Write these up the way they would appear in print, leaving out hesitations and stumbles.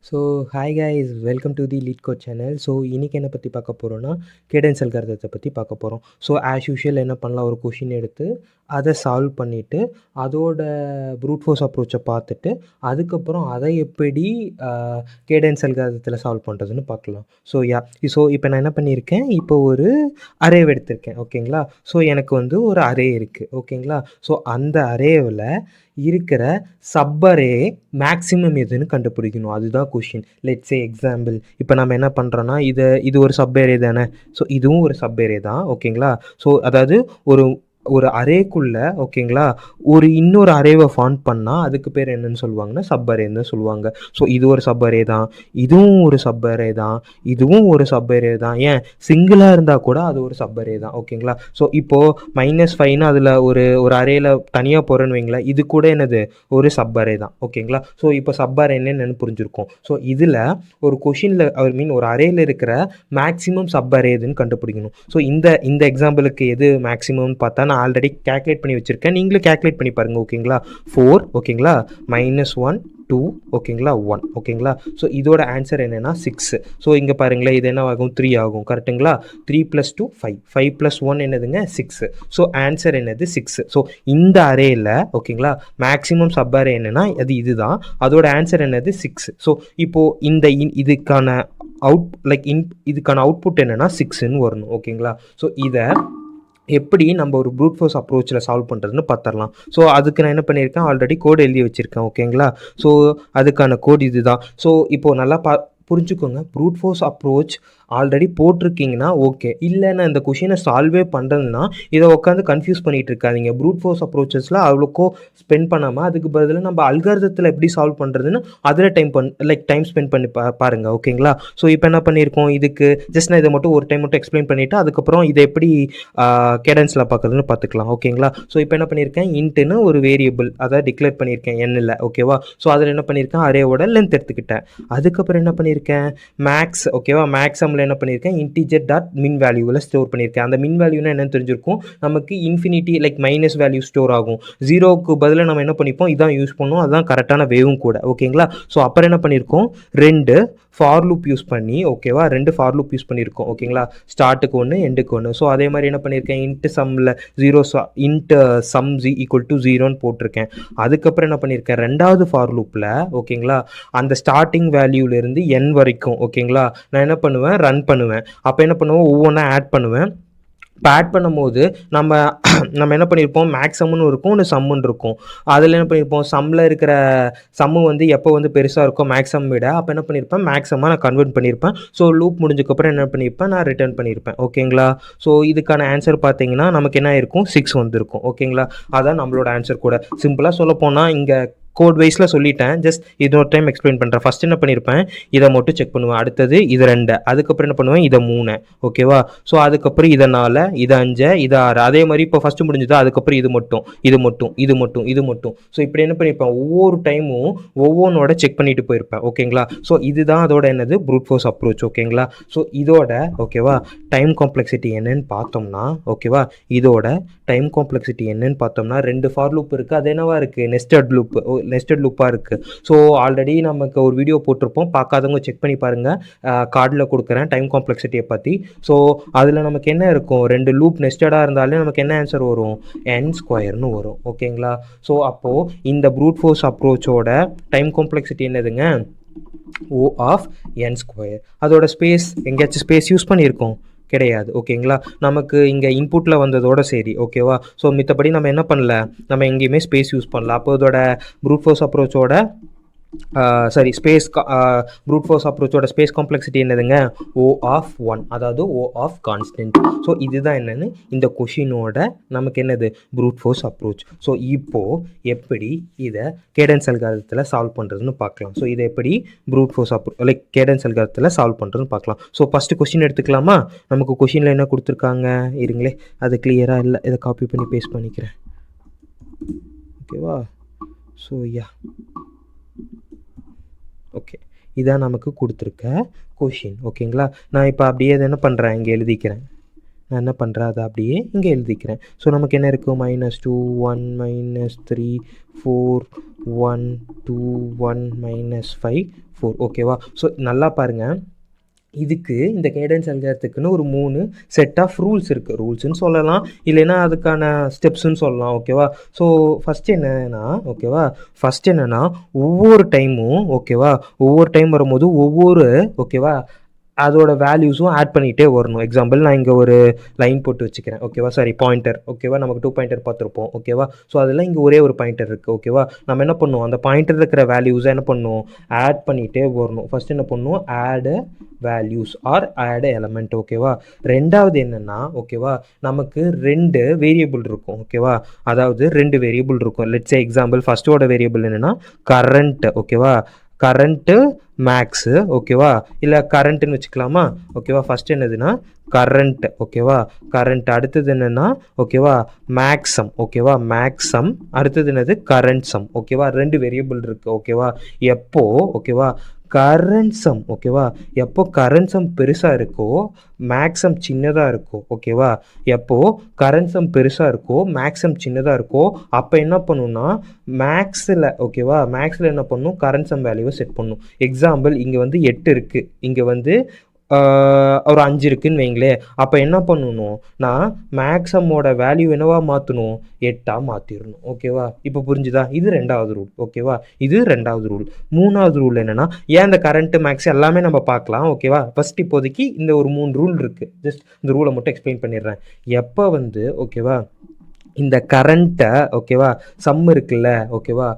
So hi guys, welcome to the LeetCode channel. So இன்றைக்கி என்ன பற்றி பார்க்க போகிறோன்னா, கேடன்ஸ் அல்காரிதத்தை பற்றி பார்க்க போகிறோம். ஸோ ஆஸ் யூஷுவல் என்ன பண்ணலாம், ஒரு கொஷின் எடுத்து அதை சால்வ் பண்ணிவிட்டு அதோட ப்ரூட் ஃபோர்ஸ் அப்ரோச்சை பார்த்துட்டு அதுக்கப்புறம் அதை எப்படி கேடன்ஸ் அல்காரிதத்தில் சால்வ் பண்ணுறதுன்னு பார்க்கலாம். ஸோ இப்போ நான் என்ன பண்ணியிருக்கேன், இப்போ ஒரு அரேவ் எடுத்திருக்கேன். ஓகேங்களா. ஸோ எனக்கு வந்து ஒரு அரே இருக்குது. ஓகேங்களா. ஸோ அந்த அரேவில் இருக்கிற சப்பரே மேக்ஸிமம் எதுன்னு கண்டுபிடிக்கணும். அதுதான் கொஷின். லெட்ஸ் சே எக்ஸாம்பிள், இப்போ நம்ம என்ன பண்ணுறோன்னா, இது ஒரு சப்பேரே தானே. ஸோ இதுவும் ஒரு சப்பேரே தான். ஓகேங்களா. ஸோ அதாவது ஒரு அரேக்குள்ளே, ஓகேங்களா, ஒரு இன்னொரு அரேவை ஃபார்ம் பண்ணால் அதுக்கு பேர் என்னன்னு சொல்லுவாங்கன்னா சப் அரேன்னு சொல்லுவாங்க. ஸோ இது ஒரு சப் அரே தான், இதுவும் ஒரு சப் அரே தான், இதுவும் ஒரு சப் அரே தான். ஏன் சிங்கிளாக இருந்தால் கூட அது ஒரு சப் அரே தான். ஓகேங்களா. ஸோ இப்போது -5ன்னு அதில் ஒரு அரேயில் தனியாக போகிறேன்னு வைங்களேன், இது கூட என்னது ஒரு சப் அரே தான். ஓகேங்களா. ஸோ இப்போ சப் அரே என்னன்னு புரிஞ்சிருக்கும். ஸோ இதில் ஒரு கொஷினில் ஒரு அரேயில் இருக்கிற மேக்ஸிமம் சப் அரே எதுன்னு கண்டுபிடிக்கணும். ஸோ இந்த எக்ஸாம்பிளுக்கு எது மேக்ஸிமம்னு பார்த்தா நான் ஆல்ரெடி கேல்குலேட் பண்ணி வச்சுருக்கேன். நீங்களும் கேல்குலேட் பண்ணி பாருங்கள். ஓகேங்களா. 4, ஓகேங்களா, -1, 2, ஓகேங்களா, 1, ஓகேங்களா. ஸோ இதோட ஆன்சர் என்னென்னா 6. ஸோ இங்கே பாருங்களேன், இது என்ன ஆகும், 3 ஆகும். கரெக்டுங்களா. 3 + 2 5, 5 + 1 என்னதுங்க, 6. ஸோ ஆன்சர் என்னது, 6. ஸோ இந்த அரேயில், ஓகேங்களா, மேக்ஸிமம் சப் அரே என்னென்னா அது இதுதான். அதோட ஆன்சர் என்னது, 6. ஸோ இப்போது இதுக்கான இதுக்கான அவுட்புட் என்னென்னா 6ன்னு வரணும். ஓகேங்களா. ஸோ இதை எப்படி நம்ம ஒரு ப்ரூட் ஃபோர்ஸ் அப்ரோச்சில் சால்வ் பண்ணுறதுன்னு பார்த்துடலாம். ஸோ அதுக்கு நான் என்ன பண்ணியிருக்கேன், ஆல்ரெடி கோட் எழுதி வச்சுருக்கேன். ஓகேங்களா. ஸோ அதுக்கான கோட் இது தான். ஸோ இப்போது நல்லா புரிஞ்சுக்கோங்க. ப்ரூட் ஃபோர்ஸ் அப்ரோச் ஆல்ரெடி போட்டிருக்கீங்கன்னா ஓகே. இல்லை நான் இந்த கொஷினை சால்வே பண்ணுறதுன்னா இதை உட்காந்து கன்ஃபியூஸ் பண்ணிகிட்டு இருக்காதிங்க. ப்ரூட் ஃபோர்ஸ் அப்ரோச்சஸில் அவ்வளோக்கோ ஸ்பெண்ட் பண்ணாமல் அதுக்கு பதிலாக நம்ம அல்காரிதத்தில் எப்படி சால்வ் பண்ணுறதுன்னு அதில் டைம் ஸ்பெண்ட் பண்ணி பாருங்கள். ஓகேங்களா. ஸோ இப்போ என்ன பண்ணியிருக்கோம், இதுக்கு ஜஸ்ட் நான் இதை மட்டும் ஒரு டைம் மட்டும் எக்ஸ்பிளைன் பண்ணிவிட்டு அதுக்கப்புறம் இதை எப்படி கேடன்ஸில் பார்க்குறதுன்னு பார்த்துக்கலாம். ஓகேங்களா. ஸோ இப்போ என்ன பண்ணியிருக்கேன், இன்ட்டுன்னு ஒரு வேரியபிள் அதை டிக்ளேர் பண்ணியிருக்கேன் எண்ணில். ஓகேவா. ஸோ அதில் என்ன பண்ணியிருக்கேன், அரேவோட லென்த் எடுத்துக்கிட்டேன். அதுக்கப்புறம் என்ன பண்ணியிருக்கேன், மேக்ஸ், ஓகேவா, மேக்ஸம் என்ன பண்ணியிருக்கேன், இன்டிஜர் டாட் மின் வேல்யூவில் ஸ்டோர் பண்ணியிருக்கேன். அந்த மின் வேல்யூனா என்னன்னு தெரிஞ்சிருக்கும் நமக்கு. இன்ஃபினிட்டி மைனஸ் வேல்யூ ஸ்டோர் ஆகும். 0க்கு பதிலாக நம்ம என்ன பண்ணிப்போம், இதான் யூஸ் பண்ணுவோம். அதுதான் கரெக்டான வேவும் கூட. ஓகேங்களா. ஸோ அப்புறம் என்ன பண்ணியிருக்கோம், 2 ஃபார் லூப் யூஸ் பண்ணி, ஓகேவா, 2 ஃபார் லூப் யூஸ் பண்ணியிருக்கோம். ஓகேங்களா. ஸ்டார்ட்டுக்கு 1, எண்டுக்கு 1. ஸோ அதே மாதிரி என்ன பண்ணியிருக்கேன், இன்ட்டு சம்மில் 0 இன்ட்டு சம் = 0ன்னு போட்டிருக்கேன். அதுக்கப்புறம் என்ன பண்ணியிருக்கேன், 2வது ஃபார் லூப்பில், ஓகேங்களா, அந்த ஸ்டார்டிங் வேல்யூலேருந்து n வரைக்கும், ஓகேங்களா, நான் என்ன பண்ணுவேன், ரன் பண்ணுவேன். அப்போ என்ன பண்ணுவேன், ஒவ்வொன்றா ஆட் பண்ணுவேன். இப்போ ஆட் பண்ணும்போது நம்ம என்ன பண்ணியிருப்போம், மேக்ஸம்னு இருக்கும், ஒன்று சம்முன்னு இருக்கும். அதில் என்ன பண்ணியிருப்போம், சம்மில் இருக்கிற சம்மு வந்து எப்போ வந்து பெருசாக இருக்கும் மேக்ஸம் விட, அப்போ என்ன பண்ணியிருப்பேன், மேக்ஸமாக நான் கன்வெர்ட் பண்ணியிருப்பேன். ஸோ லூப் முடிஞ்சக்கப்புறம் என்ன பண்ணியிருப்பேன், நான் ரிட்டர்ன் பண்ணியிருப்பேன். ஓகேங்களா. ஸோ இதுக்கான ஆன்சர் பார்த்தீங்கன்னா நமக்கு என்ன இருக்கும், 6 வந்திருக்கும். ஓகேங்களா. அதான் நம்மளோட ஆன்சர் கூட. சிம்பிளாக சொல்ல போனால் இங்கே கோட் வைஸில் சொல்லிட்டேன். ஜஸ்ட் இன்னொரு டைம் எக்ஸ்பிளைன் பண்ணுறேன். ஃபஸ்ட் என்ன பண்ணியிருப்பேன், இதை மட்டும் செக் பண்ணுவேன். அடுத்தது இது 2, அதுக்கப்புறம் என்ன பண்ணுவேன், இதை 3, ஓகேவா. ஸோ அதுக்கப்புறம் இதை 4, இதை 5, இதை 6. அதே மாதிரி இப்போ ஃபஸ்ட்டு முடிஞ்சதா, அதுக்கப்புறம் இது மட்டும். ஸோ இப்படி என்ன பண்ணியிருப்பேன், ஒவ்வொரு டைமும் ஒவ்வொன்றோட செக் பண்ணிட்டு போயிருப்பேன். ஓகேங்களா. ஸோ இதுதான் அதோட என்னது, ப்ரூட் ஃபோர்ஸ் அப்ரோச். ஓகேங்களா. ஸோ இதோட, ஓகேவா, டைம் காம்ப்ளெக்சிட்டி என்னன்னு பார்த்தோம்னா, ஓகேவா, இதோட டைம் காம்ப்ளெக்சிட்டி என்னன்னு பார்த்தோம்னா 2 ஃபார் லூப் இருக்குது. அது என்னவா இருக்குது, நெஸ்டட் லூப்பாக இருக்குது. ஸோ ஆல்ரெடி நமக்கு ஒரு வீடியோ போட்டிருப்போம், பார்க்காதவங்க செக் பண்ணி பாருங்கள். கார்டில் கொடுக்குறேன் டைம் காம்ப்ளெக்சிட்டியை பற்றி. ஸோ அதில் நமக்கு என்ன இருக்கும், 2 லூப் நெஸ்டடாக இருந்தாலே நமக்கு என்ன ஆன்சர் வரும், n² வரும். ஓகேங்களா. ஸோ அப்போது இந்த ப்ரூட் ஃபோர்ஸ் அப்ரோச்சோட டைம் காம்ப்ளெக்சிட்டி என்னதுங்க, O(n²). அதோட ஸ்பேஸ் எங்கேயாச்சும் ஸ்பேஸ் யூஸ் பண்ணியிருக்கோம் கிடையாது. ஓகேங்களா. நமக்கு இங்கே இன்புட்டில் வந்ததோட சரி. ஓகேவா. ஸோ மித்தபடி நம்ம என்ன பண்ணல, நம்ம எங்கேயுமே ஸ்பேஸ் யூஸ் பண்ணல. அப்போ இதோட ப்ரூட் ஃபோர்ஸ் அப்ரோச்சோட ப்ரூட் ஃபோர்ஸ் அப்ரோச்சோட ஸ்பேஸ் காம்ப்ளெக்சிட்டி என்னதுங்க, O(1), அதாவது O கான்ஸ்டன்ட். ஸோ இதுதான் என்னென்னு இந்த கொஷினோட நமக்கு என்னது, ப்ரூட் ஃபோர்ஸ் அப்ரோச். ஸோ இப்போது எப்படி இதை கேடன்ஸ் அல்காரிதத்தில் சால்வ் பண்ணுறதுன்னு பார்க்கலாம். ஸோ இதை எப்படி ப்ரூட் ஃபோர்ஸ் கேடன்ஸ் அல்காரிதத்தில் சால்வ் பண்ணுறதுன்னு பார்க்கலாம். ஸோ ஃபஸ்ட்டு கொஷின் எடுத்துக்கலாமா. நமக்கு கொஷினில் என்ன கொடுத்துருக்காங்க, இருங்களே, அது கிளியராக இல்லை, இதை காப்பி பண்ணி பேஸ்ட் பண்ணிக்கிறேன். ஓகேவா. ஸோ ஓகே, இதான் நமக்கு கொடுத்துருக்க கொஷின். ஓகேங்களா. நான் இப்போ அப்படியே என்ன பண்ணுறேன், இங்கே எழுதிக்கிறேன். நான் என்ன பண்ணுறேன், அதை அப்படியே இங்கே எழுதிக்கிறேன். ஸோ நமக்கு என்ன இருக்குது, -2 1 -3 4 1 2 1 -5 4. ஓகேவா? ஸோ நல்லா பாருங்கள், இதுக்கு இந்த கேடன்ஸ் அல்காரிதத்துக்குன்னு ஒரு 3 செட் ஆஃப் ரூல்ஸ் இருக்குது. ரூல்ஸ்ன்னு சொல்லலாம், இல்லைன்னா அதுக்கான ஸ்டெப்ஸ்ன்னு சொல்லலாம். ஓகேவா? ஸோ ஃபஸ்ட்டு என்னென்னா ஒவ்வொரு டைமும், ஓகேவா, ஒவ்வொரு டைம் வரும்போது ஒவ்வொரு, ஓகேவா, அதோட வேல்யூஸும் ஆட் பண்ணிகிட்டே வரணும். எக்ஸாம்பிள் நான் இங்கே ஒரு லைன் போட்டு வச்சுக்கிறேன். ஓகேவா? Sorry, pointer. ஓகேவா? நமக்கு 2 பாயிண்டர் பார்த்துருப்போம். ஓகேவா? ஸோ அதில் இங்கே ஒரே ஒரு பாயிண்டர் இருக்குது. ஓகேவா? நம்ம என்ன பண்ணுவோம், அந்த பாயிண்டர் இருக்கிற வேல்யூஸை என்ன பண்ணுவோம், ஆட் பண்ணிகிட்டே வரணும். ஃபஸ்ட் என்ன பண்ணுவோம், add values or add element. ஓகேவா? ரெண்டாவது என்னென்னா, ஓகேவா, நமக்கு 2 வேரியபிள் இருக்கும். ஓகேவா? அதாவது 2 வேரியபிள் இருக்கும். லெட்ஸ் சே எக்ஸாம்பிள் ஃபஸ்ட்டோட வேரியபிள் என்னென்னா கரண்ட். ஓகேவா? Current maths. ஓகேவா? இல்லை கரண்ட்டுன்னு வச்சுக்கலாமா? ஓகேவா? ஃபஸ்ட் என்னதுன்னா கரண்ட். ஓகேவா? கரண்ட். அடுத்தது என்னென்னா, ஓகேவா, மேக்ஸம். ஓகேவா? மேக்ஸம். அடுத்தது என்னது, கரண்ட் சம். ஓகேவா? 2 வேரியபிள் இருக்குது. ஓகேவா? எப்போ, ஓகேவா, கரண்ட் சம், ஓகேவா, எப்போ கரண்ட் சம் பெருசாக இருக்கோ மேக்ஸம் சின்னதாக இருக்கும். ஓகேவா? எப்போ கரண்ட் சம் பெருசாக இருக்கோ மேக்ஸம் சின்னதாக இருக்கோ அப்போ என்ன பண்ணணும்னா மேக்ஸில், ஓகேவா, மேக்ஸில் என்ன பண்ணணும், கரண்ட் சம் வேல்யூவை செட் பண்ணணும். எக்ஸாம்பிள் இங்கே வந்து 8 இருக்குது, இங்கே வந்து ஒரு 5 இருக்குதுன்னு வைங்களேன். அப்போ என்ன பண்ணணும், நான் மேக்ஸமோட வேல்யூ என்னவா மாற்றணும், 8ஆக மாற்றிடணும். ஓகேவா? இப்போ புரிஞ்சுதா? இது 2வது ரூல். ஓகேவா? இது 2வது ரூல். 3வது ரூல் என்னென்னா, ஏன் இந்த கரண்ட்டு மேக்ஸ் எல்லாமே நம்ம பார்க்கலாம். ஓகேவா? ஃபஸ்ட் இப்போதைக்கு இந்த ஒரு 3 ரூல் இருக்குது. ஜஸ்ட் இந்த ரூலை மட்டும் எக்ஸ்பிளைன் பண்ணிடுறேன். எப்போ வந்து, ஓகேவா, இந்த கரண்ட்டை, ஓகேவா, சம் இருக்குல்ல, ஓகேவா,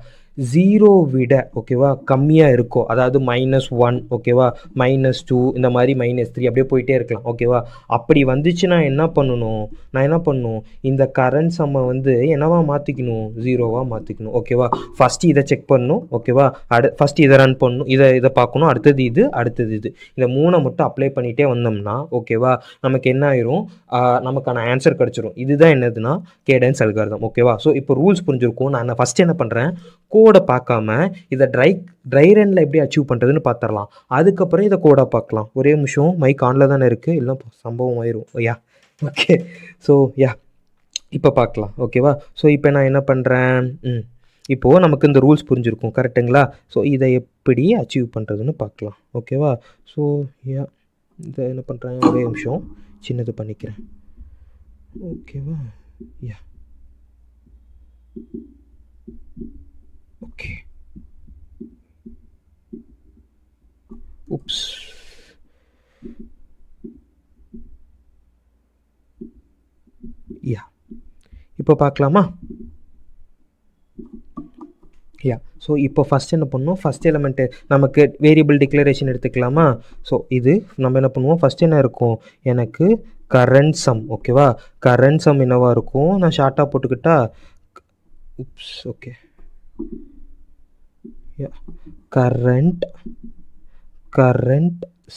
0 விட, ஓகேவா, கம்மியாக இருக்கும், அதாவது -1, ஓகேவா, -2, இந்த மாதிரி -3 அப்படியே போயிட்டே இருக்கலாம். ஓகேவா? அப்படி வந்துச்சுன்னா என்ன பண்ணணும், நான் என்ன பண்ணணும், இந்த கரண்ட் சம்மை வந்து என்னவா மாற்றிக்கணும், 0வாக மாற்றிக்கணும். ஓகேவா? ஃபஸ்ட்டு இதை செக் பண்ணணும். ஓகேவா? ஃபஸ்ட்டு இதை ரன் பண்ணணும், இதை பார்க்கணும், அடுத்தது இது, அடுத்தது இது, இந்த 3 மட்டும் அப்ளை பண்ணிகிட்டே வந்தோம்னா, ஓகேவா, நமக்கு என்ன ஆயிரும், நமக்கான ஆன்சர் கிடச்சிரும். இதுதான் என்னதுன்னா கேடன்ஸ் அல்காரிதம். ஓகேவா? ஸோ இப்போ ரூல்ஸ் புரிஞ்சிருக்கும். நான் ஃபஸ்ட்டு என்ன பண்ணுறேன், கோடை பார்க்காம இதை ட்ரை ரன்னில் எப்படி அச்சீவ் பண்ணுறதுன்னு பார்த்துடலாம். அதுக்கப்புறம் இதை கோடாக பார்க்கலாம். ஒரே நிமிஷம், மைக் ஆனில் தானே இருக்குது, இல்லை சம்பவம் ஆயிரும். யா, ஓகே. ஸோ யா, இப்போ பார்க்கலாம். ஓகேவா? ஸோ இப்போ நான் என்ன பண்ணுறேன், இப்போது நமக்கு இந்த ரூல்ஸ் புரிஞ்சிருக்கும், கரெக்டுங்களா? ஸோ இதை எப்படி அச்சீவ் பண்ணுறதுன்னு பார்க்கலாம். ஓகேவா? ஸோ யா, இதை என்ன பண்ணுறேன், ஒரே நிமிஷம் சின்னது பண்ணிக்கிறேன். ஓகேவா? யா, ஓகே. உப்ஸ். யா, இப்போ பார்க்கலாமா? யா, ஸோ இப்போ ஃபஸ்ட் என்ன பண்ணணும், ஃபஸ்ட் எலிமெண்ட்டு நமக்கு வேரியபிள் டிக்ளரேஷன் எடுத்துக்கலாமா? ஸோ இது நம்ம என்ன பண்ணுவோம், ஃபஸ்ட் என்ன இருக்கும், எனக்கு கரண்ட் சம். ஓகேவா? கரண்ட் சம் என்னவா இருக்கும், நான் ஷார்ட்டாக போட்டுக்கிட்டா, oops, okay, current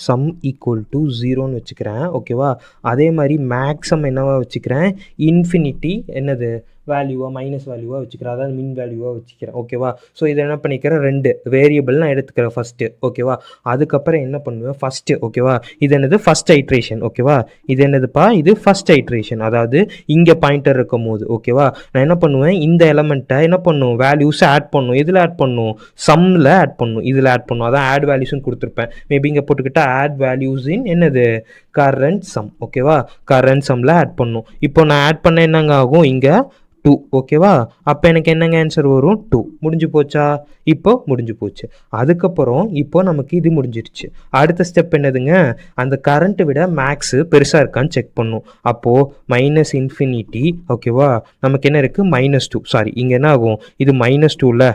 sum equal to 0ன்னு வச்சுக்கிறேன். ஓகேவா? அதே மாதிரி மேக்ஸம் என்னவா வச்சுக்கிறேன், இன்ஃபினிட்டி என்னது வேல்யூவாக மைனஸ் வேல்யூவாக வச்சுக்கிறேன், அதாவது மின் வேல்யூவாக வச்சுக்கிறேன். ஓகேவா? ஸோ இதை என்ன பண்ணிக்கிறேன், 2 வேரியபிள் நான் எடுத்துக்கிறேன் ஃபஸ்ட்டு. ஓகேவா? அதுக்கப்புறம் என்ன பண்ணுவேன், ஃபஸ்ட்டு, ஓகேவா, இது என்னது ஃபஸ்ட் ஐட்ரேஷன். ஓகேவா? இது என்னதுப்பா, இது ஃபஸ்ட் ஐட்ரேஷன், அதாவது இங்கே பாயிண்டர் இருக்கும் போது. ஓகேவா? நான் என்ன பண்ணுவேன், இந்த எலமெண்ட்டை என்ன பண்ணும், வேல்யூஸை ஆட் பண்ணும். இதில் ஆட் பண்ணும், சம்மில் ஆட் பண்ணும், இதில் ஆட் பண்ணும். அதான் ஆட் வேல்யூஸ்ன்னு கொடுத்துருப்பேன். மேபி இங்கே போட்டுக்கிட்டால் ஆட் வேல்யூஸ் இன் என்னது கரண்ட் சம். ஓகேவா? கரண்ட் சம்மில் ஆட் பண்ணும். இப்போ நான் ஆட் பண்ண என்னங்க ஆகும், இங்கே 2. ஓகேவா? அப்போ எனக்கு என்னங்க ஆன்சர் வரும், 2. முடிஞ்சு போச்சா? இப்போ முடிஞ்சு போச்சு. அதுக்கப்புறம் இப்போ நமக்கு இது முடிஞ்சிருச்சு. அடுத்த ஸ்டெப் என்னதுங்க, அந்த கரண்ட்டை விட மேக்ஸு பெருசாக இருக்கான்னு செக் பண்ணும். அப்போது -∞, ஓகேவா, நமக்கு என்ன இருக்குது, -2. சாரி, இங்கே என்ன ஆகும், இது -2ல.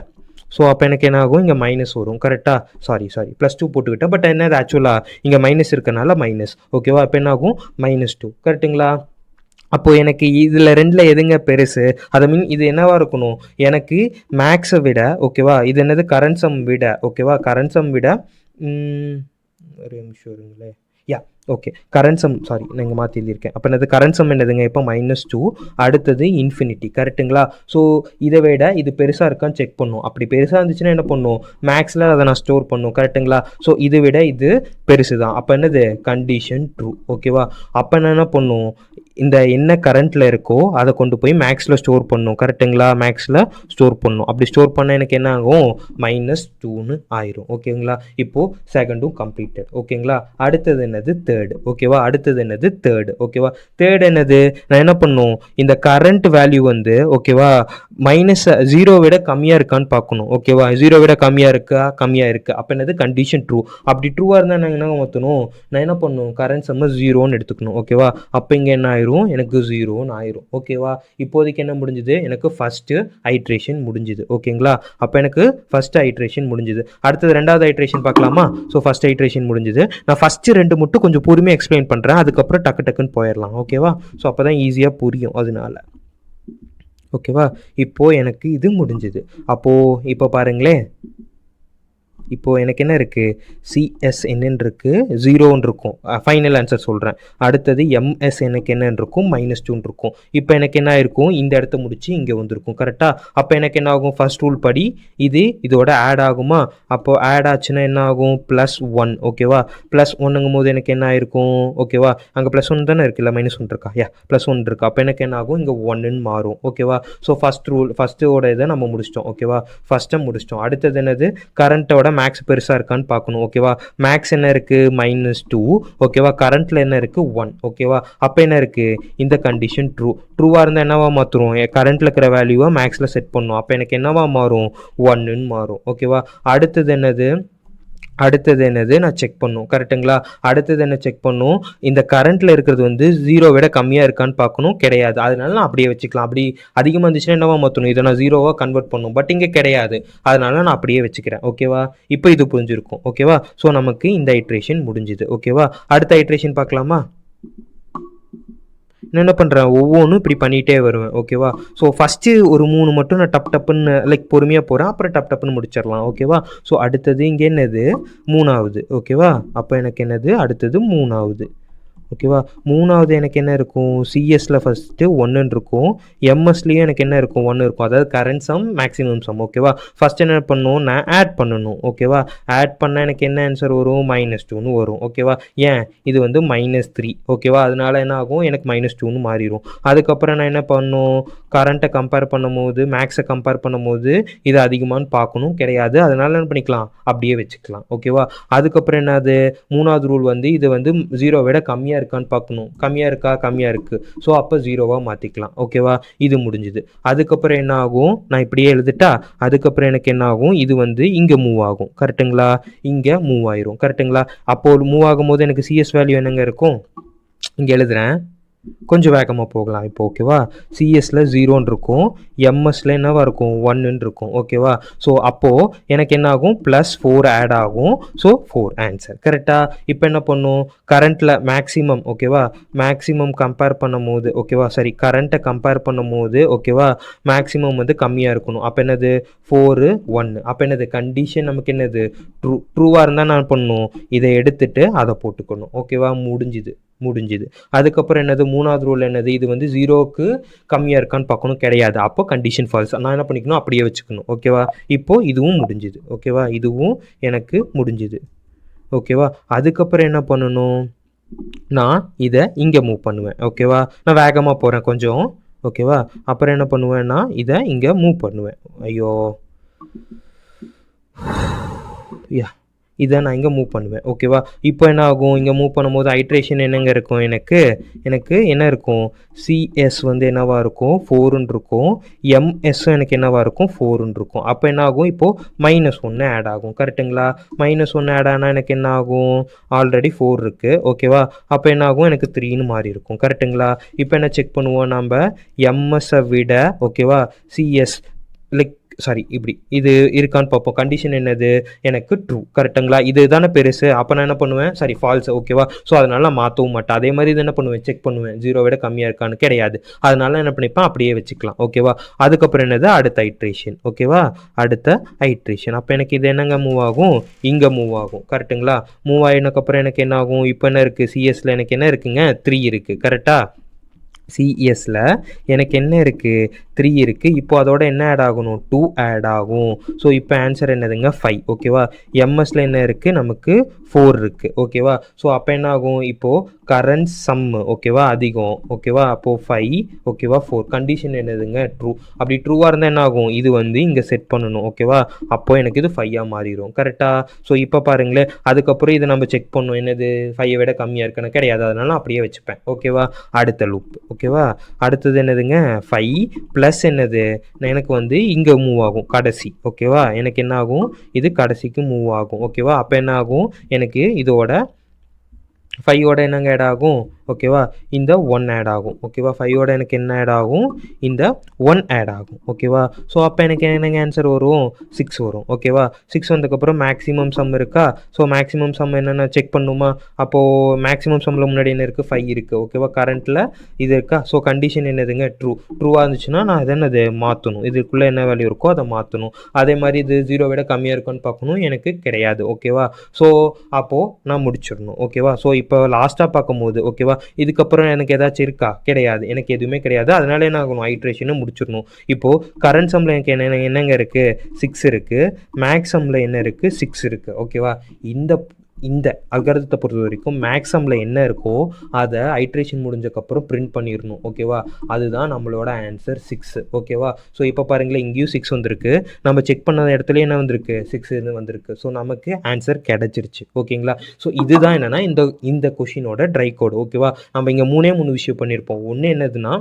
ஸோ அப்போ எனக்கு என்ன ஆகும், இங்கே மைனஸ் வரும். கரெக்டாக? +2 போட்டுக்கிட்டேன். பட் என்னது ஆக்சுவலாக இங்கே மைனஸ் இருக்கனால மைனஸ். ஓகேவா? அப்போ என்ன ஆகும், -2. கரெக்டுங்களா? அப்போது எனக்கு இதில் 2ல் எதுங்க பெருசு, அதை மீன் இது என்னவாக இருக்கணும், எனக்கு மேக்ஸை விட, ஓகேவா, இது என்னது கரண்ட் சம் விட, ஓகேவா, கரண்ட் சம் விட, ஒரு நிமிஷம் இருங்களே, யா, ஓகே, கரண்ட் சம், சாரி நான் இங்கே மாற்றி எழுதியிருக்கேன். அப்போ என்னது கரண்ட் சம் என்னதுங்க, இப்போ -2, அடுத்தது இன்ஃபினிட்டி. கரெக்டுங்களா? ஸோ இதை விட இது பெருசாக இருக்கான்னு செக் பண்ணும். அப்படி பெருசாக இருந்துச்சுன்னா என்ன பண்ணும், மேக்ஸில் அதை நான் ஸ்டோர் பண்ணும். கரெக்டுங்களா? ஸோ இதை விட இது பெருசு தான். அப்போ என்னது கண்டிஷன் ட்ரூ. ஓகேவா? அப்போ நான் என்ன பண்ணும், இந்த என்ன கரண்ட்டில் இருக்கோ அதை கொண்டு போய் மேக்ஸில் ஸ்டோர் பண்ணணும். கரெக்டுங்களா? மேக்ஸில் ஸ்டோர் பண்ணணும். அப்படி ஸ்டோர் பண்ண எனக்கு என்ன ஆகும்? -2ன்னு ஆயிரும். ஓகேங்களா? இப்போது செகண்டும் கம்ப்ளீட்டட். ஓகேங்களா? அடுத்தது என்னது? தேர்டு. ஓகேவா? அடுத்தது என்னது? தேர்டு. ஓகேவா? தேர்டு என்னது? நான் என்ன பண்ணும், இந்த கரண்ட் வேல்யூ வந்து ஓகேவா -0 விட கம்மியாக இருக்கான்னு பார்க்கணும். ஓகேவா? 0 விட கம்மியாக இருக்கா? கம்மியாக இருக்குது. அப்போ என்னது? Condition true. அப்படி ட்ரூவாக இருந்தால் நான் என்ன மாற்றணும்? நான் என்ன பண்ணணும்? கரண்ட் சம்ம 0ன்னு எடுத்துக்கணும். ஓகேவா? அப்போ இங்கே என்ன ஆயிரும்? எனக்கு 0ன்னு ஆயிரும். ஓகேவா? இப்போதைக்கு என்ன முடிஞ்சுது? எனக்கு ஃபஸ்ட்டு ஐட்ரேஷன் முடிஞ்சுது. ஓகேங்களா? அப்போ எனக்கு ஃபஸ்ட்டு ஐட்ரேஷன் முடிஞ்சுது. அடுத்தது ரெண்டாவது ஐட்ரேஷன் பார்க்கலாமா? ஸோ ஃபஸ்ட் ஐட்ரேஷன் முடிஞ்சுது. நான் ஃபஸ்ட்டு 2 மட்டும் கொஞ்சம் பொறுமையாக எக்ஸ்பிளைன் பண்ணுறேன். அதுக்கப்புறம் டக்கு டக்குன்னு போயிடலாம். ஓகேவா? ஸோ அப்போ தான் ஈஸியாக புரியும். அதனால ஓகேவா? இப்போது எனக்கு இது முடிஞ்சுது. அப்போது இப்போ பாருங்களேன், இப்போது எனக்கு என்ன இருக்குது? சிஎஸ்என்னு இருக்குது, 0ன்னு இருக்கும். ஃபைனல் ஆன்சர் சொல்கிறேன். அடுத்தது எம்எஸ் எனக்கு என்னன்னு இருக்கும்? -2ன்னு இருக்கும். இப்போ எனக்கு என்ன ஆயிருக்கும்? இந்த இடத்த முடிச்சு இங்கே வந்திருக்கும். கரெக்டாக? அப்போ எனக்கு என்ன ஆகும்? ஃபர்ஸ்ட் ரூல் படி இதோட ஆட் ஆகுமா? அப்போது ஆட் ஆச்சுன்னா என்ன ஆகும்? +1. ஓகேவா? +1ங்கும் போது எனக்கு என்ன ஆயிருக்கும்? ஓகேவா? அங்கே +1 தானே இருக்குல்ல, -1 இருக்கா? +1 இருக்கா? அப்போ எனக்கு என்ன ஆகும்? இங்கே 1ன்னு மாறும். ஓகேவா? ஸோ ஃபஸ்ட் ரூல் ஃபஸ்ட்டோட இதை நம்ம முடிச்சிட்டோம். ஓகேவா? ஃபஸ்ட்டை முடிச்சிட்டோம். அடுத்தது என்னது? கரண்ட்டோட மேக்ஸ் பெருசாக இருக்கான்னு பார்க்கணும். ஓகேவா? மேக்ஸ் என்ன இருக்குது? -2. ஓகேவா? கரண்ட்டில் என்ன இருக்குது? 1. ஓகேவா? அப்போ என்ன இருக்குது? இந்த கண்டிஷன் ட்ரூவாக இருந்தால் என்னவா மாற்றுறோம்? கரண்ட்டில் இருக்கிற வேல்யூவை மேக்ஸில் செட் பண்ணணும். அப்போ எனக்கு என்னவா மாறும்? 1ன்னு மாறும். ஓகேவா? அடுத்தது என்னது? நான் செக் பண்ணும். கரெக்டுங்களா? அடுத்தது என்ன செக் பண்ணும்? இந்த கரண்ட்டில் இருக்கிறது வந்து 0 விட கம்மியாக இருக்கான்னு பார்க்கணும். கிடையாது. அதனால நான் அப்படியே வச்சுக்கலாம். அப்படி அதிகமாக இருந்துச்சுன்னா என்னவா மாற்றணும்? இதை நான் 0வா கன்வெர்ட் பண்ணும். பட் இங்கே கிடையாது. அதனால நான் அப்படியே வச்சுக்கிறேன். ஓகேவா? இப்போ இது புரிஞ்சிருக்கும். ஓகேவா? ஸோ நமக்கு இந்த ஐட்ரேஷன் முடிஞ்சுது. ஓகேவா? அடுத்த ஐட்ரேஷன் பார்க்கலாமா? நான் என்ன பண்ணுறேன்? ஒவ்வொன்றும் இப்படி பண்ணிகிட்டே வருவேன். ஓகேவா? ஸோ ஃபஸ்ட்டு ஒரு 3 மட்டும் நான் டப்புன்னு பொறுமையாக போகிறேன். அப்புறம் டப்புன்னு முடிச்சிடலாம். ஓகேவா? ஸோ அடுத்தது இங்கே என்னது? 3வது. ஓகேவா? அப்போ எனக்கு என்னது? அடுத்தது 3வது. ஓகேவா? 3வது எனக்கு என்ன இருக்கும்? சிஎஸ்ல ஃபஸ்ட்டு 1ன்னு இருக்கும். எம்எஸ்லேயும் எனக்கு என்ன இருக்கும்? 1 இருக்கும். அதாவது கரண்ட் சம், மேக்ஸிமம் சம். ஓகேவா? ஃபஸ்ட் என்ன பண்ணணும்? நான் ஆட் பண்ணணும். ஓகேவா? ஆட் பண்ணால் எனக்கு என்ன ஆன்சர் வரும்? -2ன்னு வரும். ஓகேவா? ஏன்? இது வந்து -3. ஓகேவா? அதனால என்ன ஆகும்? எனக்கு -2ன்னு மாறிடும். அதுக்கப்புறம் நான் என்ன பண்ணணும்? கரண்ட்டை கம்பேர் பண்ணும்போது, மேக்ஸை கம்பேர் பண்ணும்போது இது அதிகமானு பார்க்கணும். கிடையாது. அதனால என்ன பண்ணிக்கலாம்? அப்படியே வச்சுக்கலாம். ஓகேவா? அதுக்கப்புறம் என்னது? 3வது ரூல் வந்து இது வந்து 0 விட கம்மியாக இருக்கான்னு பார்க்கணும். கம்மியாக இருக்கா? கம்மியாக இருக்குது. ஸோ அப்போ 0வா மாற்றிக்கலாம். ஓகேவா? இது முடிஞ்சுது. அதுக்கப்புறம் என்ன ஆகும்? நான் இப்படியே எழுதிட்டா, அதுக்கப்புறம் எனக்கு என்ன ஆகும்? இது வந்து இங்கே மூவ் ஆகும். கரெக்டுங்களா? இங்கே மூவ் ஆயிரும். கரெக்டுங்களா? அப்போது மூவ் ஆகும்போது எனக்கு சிஎஸ் வேல்யூ என்னங்க இருக்கும்? இங்கே எழுதுகிறேன். கொஞ்சம் வேகமாக போகலாம் இப்போ. ஓகேவா? சிஎஸ்ல 0ன்னு இருக்கும். எம்எஸ்ல என்னவா இருக்கும்? 1ன்னு இருக்கும். ஓகேவா? ஸோ அப்போது எனக்கு என்ன ஆகும்? +4 ஆட் ஆகும். So 4 answer. கரெக்டாக? இப்போ என்ன பண்ணும்? கரண்ட்டில் மேக்ஸிமம். ஓகேவா? மேக்ஸிமம் கம்பேர் பண்ணும்போது, ஓகேவா, சரி, கரண்ட்டை கம்பேர் பண்ணும்போது, ஓகேவா, மேக்ஸிமம் வந்து கம்மியாக இருக்கணும். அப்போ என்னது? 4, 1. அப்போ என்னது? கண்டிஷன் நமக்கு என்னது? ட்ரூவாக இருந்தால் நான் பண்ணணும், இதை எடுத்துட்டு அதை போட்டுக்கணும். ஓகேவா? முடிஞ்சுது. அதுக்கப்புறம் என்னது? 3வது ரூல் என்னது? இது வந்து 0க்கு கம்மியாக இருக்கான்னு பார்க்கணும். கிடையாது. அப்போ கண்டிஷன் ஃபால்ஸ். நான் என்ன பண்ணிக்கணும்? அப்படியே வச்சுக்கணும். ஓகேவா? இப்போது இதுவும் முடிஞ்சுது. ஓகேவா? இதுவும் எனக்கு முடிஞ்சுது. ஓகேவா? அதுக்கப்புறம் என்ன பண்ணணும்? நான் இதை இங்கே மூவ் பண்ணுவேன். ஓகேவா? நான் வேகமாக போகிறேன் கொஞ்சம். ஓகேவா? அப்புறம் என்ன பண்ணுவேன்னா இதை இங்கே மூவ் பண்ணுவேன். ஐயோ, இதை நான் இங்கே மூவ் பண்ணுவேன். ஓகேவா? இப்போ என்ன ஆகும்? இங்கே மூவ் பண்ணும்போது ஐட்ரேஷன் என்னங்க இருக்கும்? எனக்கு என்ன இருக்கும்? சிஎஸ் வந்து என்னவாக இருக்கும்? 4ன்னு இருக்கும். எம்எஸ்ஸும் எனக்கு என்னவாக இருக்கும்? 4ன்னு இருக்கும். அப்போ என்ன ஆகும்? இப்போது -1 ஆட் ஆகும். கரெக்டுங்களா? -1 ஆட் ஆனால் எனக்கு என்ன ஆகும்? ஆல்ரெடி 4 இருக்குது. ஓகேவா? அப்போ என்ன ஆகும்? எனக்கு 3ன்னு மாறி இருக்கும். கரெக்டுங்களா? இப்போ என்ன செக் பண்ணுவோம் நம்ம? எம்எஸ்ஸை விட, ஓகேவா, சிஎஸ் இப்படி இது இருக்கான்னு பார்ப்போம். கண்டிஷன் என்னது? எனக்கு ட்ரூ. கரெக்டுங்களா? இது தானே பெருசு. அப்போ நான் என்ன பண்ணுவேன்? ஃபால்ஸ். ஓகேவா? ஸோ அதனால நான் மாற்றவும் மாட்டேன். அதே மாதிரி இது என்ன பண்ணுவேன்? செக் பண்ணுவேன். 0 விட கம்மியாக இருக்கான்னு. கிடையாது. அதனால என்ன பண்ணிப்பேன்? அப்படியே வச்சுக்கலாம். ஓகேவா? அதுக்கப்புறம் என்னது? அடுத்த ஐட்ரேஷன். ஓகேவா? அடுத்த ஐட்ரேஷன். அப்போ எனக்கு இது என்னங்க மூவ் ஆகும்? இங்கே மூவ் ஆகும். கரெக்டுங்களா? மூவ் ஆகினதுக்கப்புறம் எனக்கு என்ன ஆகும்? இப்போ என்ன இருக்குது? சிஎஸ்ல எனக்கு என்ன இருக்குங்க? 3 இருக்குது. கரெக்டாக? சிஎஸ்ல எனக்கு என்ன இருக்குது, 3 இருக்குது. இப்போ அதோட என்ன ஆட் ஆகணும், 2 ஆட் ஆகும். ஸோ இப்போ ஆன்சர் என்னதுங்க, 5. ஓகேவா. எம்எஸ்ல என்ன இருக்குது, நமக்கு 4 இருக்குது. ஓகேவா. ஸோ அப்போ என்ன ஆகும், இப்போது கரண்ட் சம்மு ஓகேவா அதிகம். ஓகேவா. அப்போது 5 ஓகேவா 4. கண்டிஷன் என்னதுங்க, ட்ரூ. அப்படி ட்ரூவாக இருந்தால் என்ன ஆகும், இது வந்து இங்கே செட் பண்ணணும். ஓகேவா. அப்போது எனக்கு இது 5 மாறிடும். கரெக்டாக. ஸோ இப்போ பாருங்களேன், அதுக்கப்புறம் இதை நம்ம செக் பண்ணணும், என்னது 5 விட கம்மியாக இருக்குன்னு. கிடையாது, அதனால அப்படியே வச்சுப்பேன். ஓகேவா. அடுத்த லூப். ஓகேவா. அடுத்தது என்னதுங்க, 5 ப்ளஸ் என்னது, எனக்கு வந்து இங்கே மூவ் ஆகும் கடைசி. ஓகேவா. எனக்கு என்ன ஆகும், இது கடைசிக்கு மூவ் ஆகும். ஓகேவா. அப்போ என்ன ஆகும், எனக்கு இதோட 5ஓட என்னங்க ஆட் ஆகும், ஓகேவா, இந்த 1 ஆட் ஆகும். ஓகேவா. 5ஓட எனக்கு என்ன ஆட் ஆகும், இந்த 1 ஆட் ஆகும். ஓகேவா. ஸோ அப்போ எனக்கு என்னங்க ஆன்சர் வரும், 6 வரும். ஓகேவா. 6 வந்ததுக்கப்புறம் மேக்ஸிமம் சம் இருக்கா. ஸோ மேக்ஸிமம் சம் என்னென்ன செக் பண்ணுமா. அப்போது மேக்ஸிமம் சம்மில் முன்னாடி என்ன இருக்குது, 5 இருக்குது. ஓகேவா. கரண்ட்டில் இது இருக்கா. ஸோ கண்டிஷன் என்னதுங்க, ட்ரூ. ட்ரூவாக இருந்துச்சுன்னா நான் அதை என்னது மாற்றணும், இதுக்குள்ளே என்ன வேல்யூ இருக்கோ அதை மாற்றணும். அதே மாதிரி இது 0 விட கம்மியாக இருக்குன்னு பார்க்கணும், எனக்கு கிடையாது. ஓகேவா. ஸோ அப்போது நான் முடிச்சிடணும். ஓகேவா. ஸோ இப்போ லாஸ்ட்டாக பார்க்கும்போது ஓகேவா, இதுக்கப்புறம் எனக்கு ஏதாச்சும் இருக்கா, கிடையாது, எனக்கு எதுவுமே கிடையாது. அதனால என்ன ஆகணும், ஐட்ரேஷனை முடிச்சிடணும். இப்போது கரண்ட் சம்மில் எனக்கு என்னங்க இருக்குது, 6 இருக்குது. மேக்ஸ் சம்மில் என்ன இருக்குது, 6 இருக்குது. ஓகேவா. இந்த அல்காரிதத்தை பொறுத்த வரைக்கும் மேக்ஸமில் என்ன இருக்கோ அதை ஐட்ரேஷன் முடிஞ்சக்கப்புறம் பிரிண்ட் பண்ணிடணும். ஓகேவா. அதுதான் நம்மளோட ஆன்சர் 6. ஓகேவா. ஸோ இப்போ பாருங்களேன், இங்கேயும் 6 வந்திருக்கு, நம்ம செக் பண்ண இடத்துல என்ன வந்திருக்கு, 6 வந்திருக்கு. ஸோ நமக்கு ஆன்சர் கிடச்சிருச்சு. ஓகேங்களா. ஸோ இதுதான் என்னென்னா இந்த கொஷினோட ட்ரை கோடு. ஓகேவா. நம்ம இங்கே 3 விஷயம் பண்ணியிருப்போம். ஒன்று என்னதுன்னா,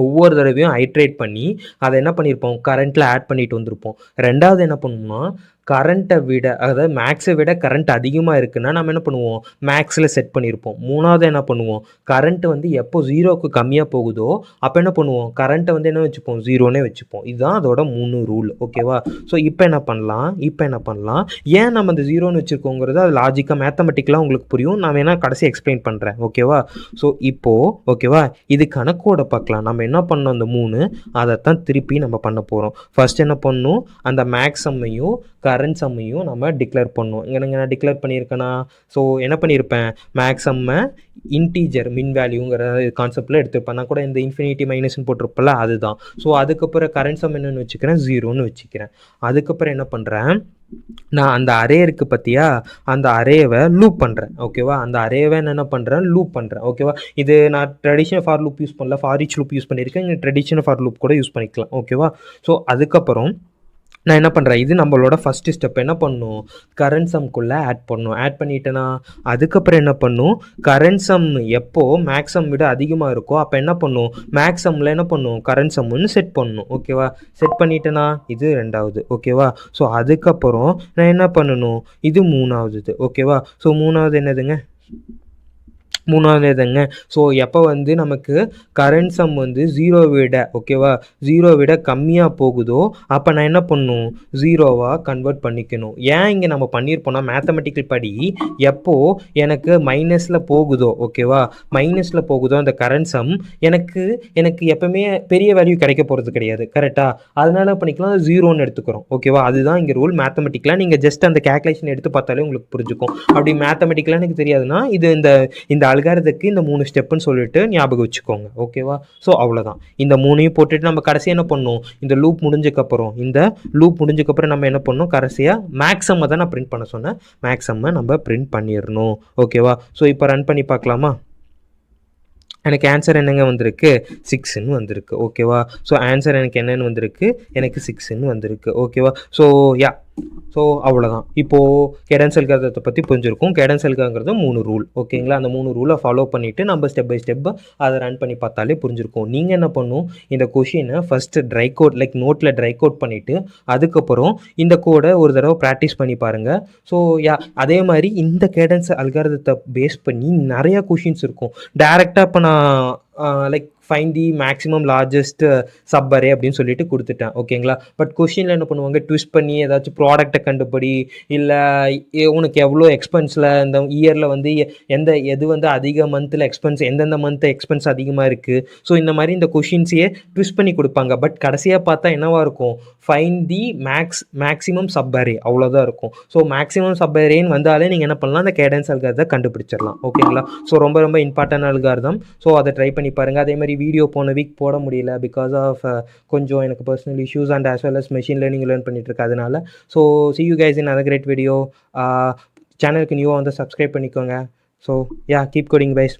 ஒவ்வொரு தடவையும் ஐட்ரேட் பண்ணி அதை என்ன பண்ணியிருப்போம், கரண்ட்டில் ஆட் பண்ணிட்டு வந்திருப்போம். ரெண்டாவது என்ன பண்ணணும்னா, கரண்ட்டை விட, அதாவது மேக்ஸை விட கரண்ட் அதிகமாக இருக்குன்னா நம்ம என்ன பண்ணுவோம், மேக்ஸில் செட் பண்ணியிருப்போம். மூணாவது என்ன பண்ணுவோம், கரண்ட் வந்து எப்போ 0க்கு கம்மியாக போகுதோ அப்போ என்ன பண்ணுவோம், கரண்ட்டை வந்து என்ன வச்சுப்போம், 0னே வச்சுப்போம். இதுதான் அதோட 3 ரூல். ஓகேவா. ஸோ இப்போ என்ன பண்ணலாம், ஏன் நம்ம அந்த 0ன்னு வச்சுருக்கோங்கிறது அது லாஜிக்காக மேத்தமெட்டிக்கலாக உங்களுக்கு புரியும். நான் வேணால் கடைசி எக்ஸ்பிளைன் பண்ணுறேன். ஓகேவா. ஸோ இப்போது ஓகேவா, இது கணக்கோட பார்க்கலாம். நம்ம என்ன பண்ணோம், அந்த 3 அதைத்தான் திருப்பி நம்ம பண்ண போகிறோம். ஃபர்ஸ்ட் என்ன பண்ணணும், அந்த மேக்ஸம்மையும் கரண்ட் சம்மையும் நம்ம டிக்ளேர் பண்ணணும். இங்கே நான் டிக்ளேர் பண்ணியிருக்கேன்னா, ஸோ என்ன பண்ணியிருப்பேன், மேக்ஸம்மை இன்டீஜர் மின் வேல்யூங்கிற கான்செப்டில் எடுத்துருப்பேன். நான் கூட இந்த இன்ஃபினிட்டி மைனஸ்ன்னு போட்டிருப்பல, அதுதான். ஸோ அதுக்கப்புறம் கரண்ட் சம் என்னென்னு வச்சுக்கிறேன், 0ன்னு வச்சுக்கிறேன். அதுக்கப்புறம் என்ன பண்ணுறேன், நான் அந்த அரே இருக்குது பார்த்தியா, அந்த அரேவை லூப் பண்ணுறேன். ஓகேவா. அந்த அரேவை என்ன பண்ணுறேன், லூப் பண்ணுறேன். ஓகேவா. இது நான் ட்ரெடிஷ்னல் ஃபார் லூப் யூஸ் பண்ணல, ஃபார் ஈச் லூப் யூஸ் பண்ணியிருக்கேன். இங்கே ட்ரெடிஷ்னல் ஃபார் லூப் கூட யூஸ் பண்ணிக்கலாம். ஓகேவா. ஸோ அதுக்கப்புறம் நான் என்ன பண்ணுறேன், இது நம்மளோட ஃபஸ்ட்டு ஸ்டெப். என்ன பண்ணணும், கரண்ட் சம்குள்ளே ஆட் பண்ணணும். ஆட் பண்ணிட்டேன்னா அதுக்கப்புறம் என்ன பண்ணும், கரண்ட் சம் எப்போது மேக்ஸம் விட அதிகமாக இருக்கோ அப்போ என்ன பண்ணும், மேக்ஸம்மில் என்ன பண்ணும், கரண்ட் சம்னு செட் பண்ணணும். ஓகேவா. செட் பண்ணிட்டேன்னா இது ரெண்டாவது. ஓகேவா. ஸோ அதுக்கப்புறம் நான் என்ன பண்ணணும், இது மூணாவது. ஓகேவா. ஸோ மூணாவது என்னதுங்க, மூணாவதுங்க. ஸோ எப்போ வந்து நமக்கு கரண்ட் சம் வந்து 0 விட ஓகேவா 0 விட கம்மியாக போகுதோ அப்போ நான் என்ன பண்ணணும், 0வா கன்வெர்ட் பண்ணிக்கணும். ஏன் இங்கே நம்ம பண்ணியிருப்போம்னா, மேத்தமெட்டிக்கல் படி எப்போது எனக்கு மைனஸில் போகுதோ ஓகேவா, மைனஸில் போகுதோ அந்த கரண்ட் சம் எனக்கு எப்பவுமே பெரிய வேல்யூ கிடைக்க போகிறது கிடையாது. கரெக்டாக. அதனால பண்ணிக்கலாம் 0ன்னு எடுத்துக்கிறோம். ஓகேவா. அதுதான் இங்கே ரூல். மேத்தமெட்டிக்கலாக நீங்கள் ஜஸ்ட் அந்த கேல்குலேஷன் எடுத்து பார்த்தாலே உங்களுக்கு புரிஞ்சுக்கும். அப்படி மேத்தமெட்டிக்கலாக எனக்கு தெரியாதுன்னா இது இந்த அல்காரிதத்துக்கு இந்த 3 ஸ்டெப்புன்னு சொல்லிட்டு ஞாபகம் வச்சுக்கோங்க. ஓகேவா. ஸோ அவ்வளோதான். இந்த 3ஐயும் போட்டுட்டு நம்ம கடைசியாக என்ன பண்ணணும், இந்த லூப் முடிஞ்சக்கப்புறம் நம்ம என்ன பண்ணணும், கடைசியாக மேக்ஸம்மை தான் நான் பிரிண்ட் பண்ண சொன்னேன், மேக்ஸம்மை நம்ம பிரிண்ட் பண்ணிடணும். ஓகேவா. ஸோ இப்போ ரன் பண்ணி பார்க்கலாமா. எனக்கு ஆன்சர் என்னங்க வந்திருக்கு, 6ன்னு வந்திருக்கு. ஓகேவா. ஸோ ஆன்சர் எனக்கு என்னென்னு வந்திருக்கு, எனக்கு 6ன்னு வந்திருக்கு. ஓகேவா. ஸோ ஸோ அவ்வளோதான். இப்போது கேடன்ஸ் அல்காரிதத்தை பற்றி புரிஞ்சிருக்கும். கேடன்ஸ் அல்காரிதங்கிறது 3 ரூல். ஓகேங்களா. அந்த 3 ரூலை ஃபாலோ பண்ணிவிட்டு நம்ம ஸ்டெப் பை ஸ்டெப் அதை ரன் பண்ணி பார்த்தாலே புரிஞ்சிருக்கும். நீங்கள் என்ன பண்ணணும், இந்த கொஷினை ஃபஸ்ட்டு ட்ரை கோட் நோட்டில் ட்ரை கோட் பண்ணிவிட்டு அதுக்கப்புறம் இந்த கோடை ஒரு தடவை ப்ராக்டிஸ் பண்ணி பாருங்கள். ஸோ அதே மாதிரி இந்த கேடன்ஸ் அல்காரிதத்தை பேஸ் பண்ணி நிறையா கொஷின்ஸ் இருக்கும். டேரெக்டாக இப்போ நான் find the maximum largest sub array அப்படின்னு சொல்லிட்டு கொடுத்துட்டேன். ஓகேங்களா. பட் கொஷினில் என்ன பண்ணுவாங்க, ட்விஸ்ட் பண்ணி ஏதாச்சும் ப்ராடக்ட்டை கண்டுபடி, இல்லை உனக்கு எவ்வளோ எக்ஸ்பென்ஸில் இந்த இயரில் வந்து எது வந்து அதிக மந்தில் எக்ஸ்பென்ஸ், எந்தெந்த மந்த் எக்ஸ்பென்ஸ் அதிகமாக இருக்குது. ஸோ இந்த மாதிரி இந்த கொஷின்ஸையே ட்விஸ்ட் பண்ணி கொடுப்பாங்க. பட் கடைசியாக பார்த்தா என்னவாக இருக்கும், find the maximum sub array, அவ்வளோதான் இருக்கும். ஸோ மேக்ஸிமம் சப் அரேன்னு வந்தாலே நீங்கள் என்ன பண்ணலாம், அந்த கேடன்ஸ் அல்காரிதத்தை கண்டுபிடிச்சிடலாம். ஓகேங்களா. ஸோ ரொம்ப ரொம்ப இம்பார்ட்டன்ட் அல்காரிதம். ஸோ அதை ட்ரை பண்ணி பாருங்கள். அதே மாதிரி வீடியோ போன வீக் போட முடியல பிகாஸ் ஆஃப் கொஞ்சம் எனக்கு personal issues and as well as machine learning learn பண்ணிட்டு அதனால. So see you guys in another great video. சேனலுக்கு நியூவாக வந்து சப்ஸ்கிரைப் பண்ணிக்கோங்க. So yeah keep coding guys.